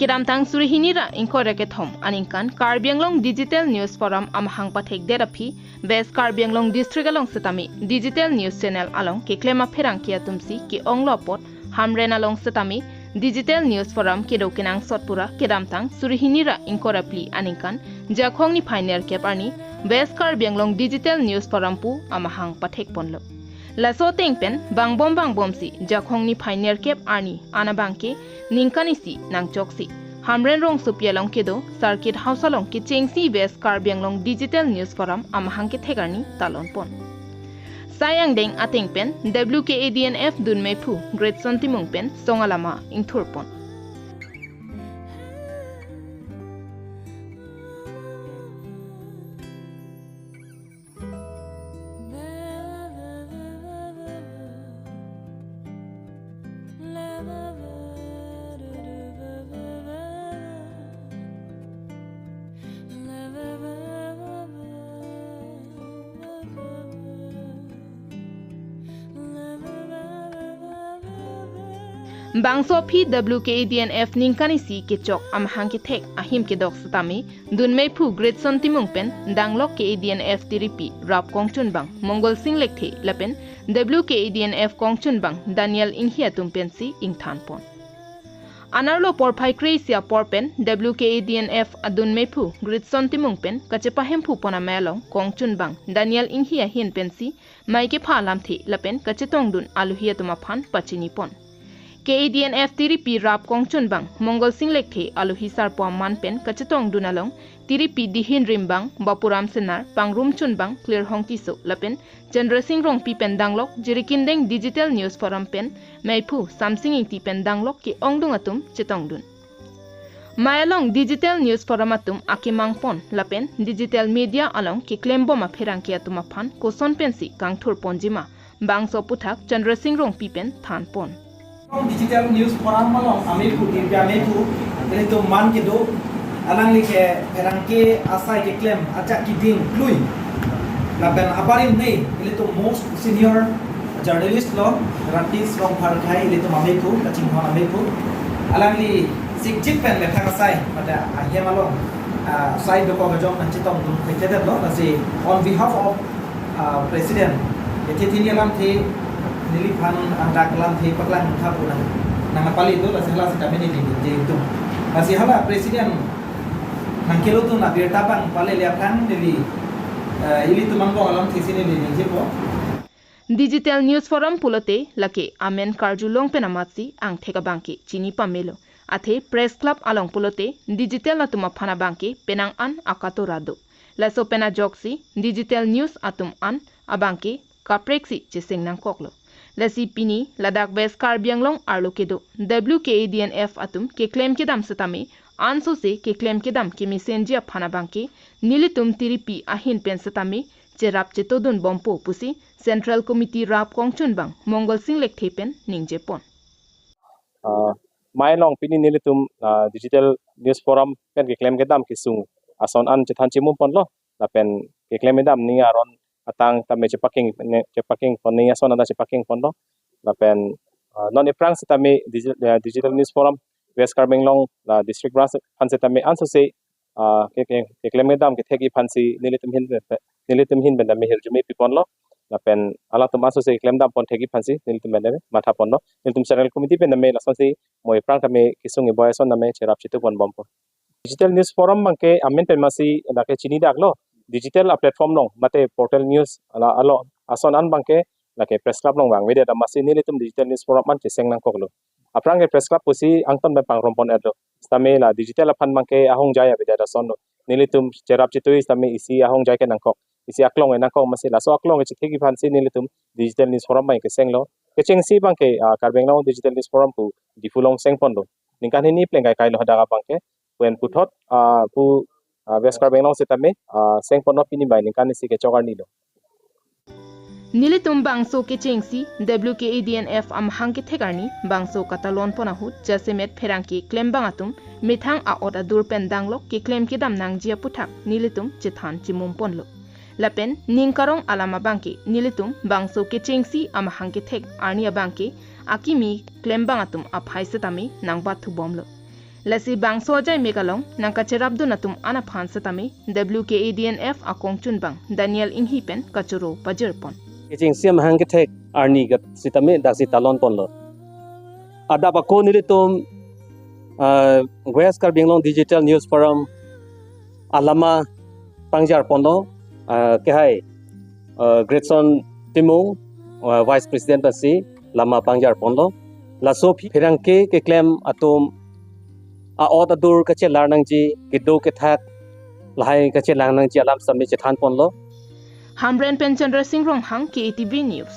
kedam tang surihini ra inkore ke thom aningkan Karbi Anglong Digital News Forum amahang pathek derapi West Karbi Anglong District along setami Digital News Channel along ke klema pherang kia tumsi ke onglopot Hamren along setami Digital News Forum ke dokinang sotpura kedam tang surihini ra inkore pli aningkan jakhong ni pioneer ke parni West Karbi Anglong Digital News Forum pu amahang pathek ponlo laso tengpen bangbom si jakhong ni pioneer ke arni anabangke ningkani si nangchok si Hamren rong supialong kedo Circuit House along Kechengsi West Karbi Anglong Digital News Forum amahang ke thegarni talon pon sayang deng ateng pen WKADNF dunmei phu Great Sontimung pen songalama ingthur pon Bangso WKADNF ningkani si kechok amahang ke thek ahim ke dok stami dunmei phu Great Sontimung pen danglok KADNF tiripi rap kongchun bang Mongol Singh lekthe lapen WKADNF kongchun bang Daniel inghia tumpen si ingthan pon anarlo porphai kreisia porpen WKADNF adunmei phu Great Sontimung pen kachepa hemphu pona melong kongchun bang Daniel inghia hin pen si maike phalam the lapen kachetong dun aluhia tuma phan pachini pon KADNF tiripi rap kongchun bang Mongol Singh lekthe aluhi sarpwa manpen kachetong dunalong tiripi dihin rimbang bapuram senar pangrum chun bang clear hongti so lapen Chandra Singh rong pi pen danglok jirikindeng Digital News Forum pen maipu samsing ingti pen danglok ki ongdung atum chetong dun mayalong Digital News Forum atum akimang pon lapen digital media along ki klembo ma pherang ki atuma phan koson pensi kangthur ponjima bangso puthak Chandra Singh rong pi pen than pon Digital News Forum malong amepu dirja amepu itu man ke do alang like erangke asai ke claim acak ki ding lui laban aparim nei itu most senior journalist lo ratis rong pharkai itu amepu kaching hon amepu alang li sikjip pen le thakasai pada ahia malong sai do ko jong anchitong dum khete lo nasi on behalf of president etithini alam the nili phan angka kelam the paklang thapuna nang pali itu la sehla kami ni je itu masih hala presiden nang kelo tu na bir tapang pale le apang nili ili tu mangko alam thisini ni je po Digital News Forum pulote lake amen karjulong penamatsi ang theka bangki chini pamelo athe press club along pulote digital atuma phana bangki penang an akato rado laso pena joksi digital news atum an abangki kapreksi cheseng nang koklo lasi pini Ladakh West Karbi Anglong arlokedo WKADNF atum ke claim ke dam satame anso se ke claim ke dam ke messenger phana bangke nilitum tiripi ahin pen satame cherap chetodun bompo pusi Central Committee rap kongchun bang Mongol Singh lekthe pen ningje pon mailong pini nilitum Digital News Forum pen ke claim ke dam ke sung ason an chethan chimum pon lo la pen ke claim ke dam ni aron atang tame cepaking poni ason ada cepaking pondo lapen non iprang setame Digital News Forum West Karbi Anglong la district branch pan setame anso se ke klemedam ke thegi phansi nilitum hin benda mehir jumi pipon lo lapen ala tum anso se klemdam pon thegi phansi nilitum benda matha pon lo nilitum Central Committee pen name lason se mo iprang tame kisung boyason name cherap chitu pon bompo Digital News Forum bangke amen pen masi la ke chini dak lo digital platform long mate portal news ala alo ason an bangke lake press club long bang media da masi nilitum Digital News Forum man ke seng nang koklo aprang ke press club pusi angton be pang rompon erdo stame la digital aphan bangke ahong jaya beda da son nilitum cherap chitui stame isi ahong jaya ke nang kok isi aklong enang kok masi la so aklong ke thegi phansi nilitum Digital News Forum bang ke seng lo Kechengsi bangke Karbi Anglong Digital News Forum pu difulong seng pondo ningkan hini plengkai kai lo daga bangke wen puthot pu West Karbi Anglong setame seng pono pini bai ningkan si ke chogarni lo nilitum bangso Kechengsi WKADNF amahang ke thegarni bangso katalon ponahut jasemet pherangki claim bangatum mithang a oda durpen danglok ke claim ke dam nang jia puthak nilitum chithan chimum ponlo lapen ningkarong alama bangke nilitum bangso Kechengsi amahang ke thek arni bangke akimi claim bangatum aphai setame nangba thu bomlo lasi bang sojai mekalong nang kacerabdu natum ana phan satami WKADNF akong chunbang Daniel Inghipen kachuro pajerpon Kechengsi amahang kethek arni gat sitame dak sitalon ponlo ada pa ko nilitum West Karbinglong Digital News Forum alama pangjar ponlo kehai Gretson Timung Vice President pasi lama pangjar ponlo la sopi phirangke ke claim atum a ot adur ka chelar nang ji kido ke thak lahai ka chelang nang ji alam sami chethan ponlo Hamren Penchandra Singh Ronghang KTV News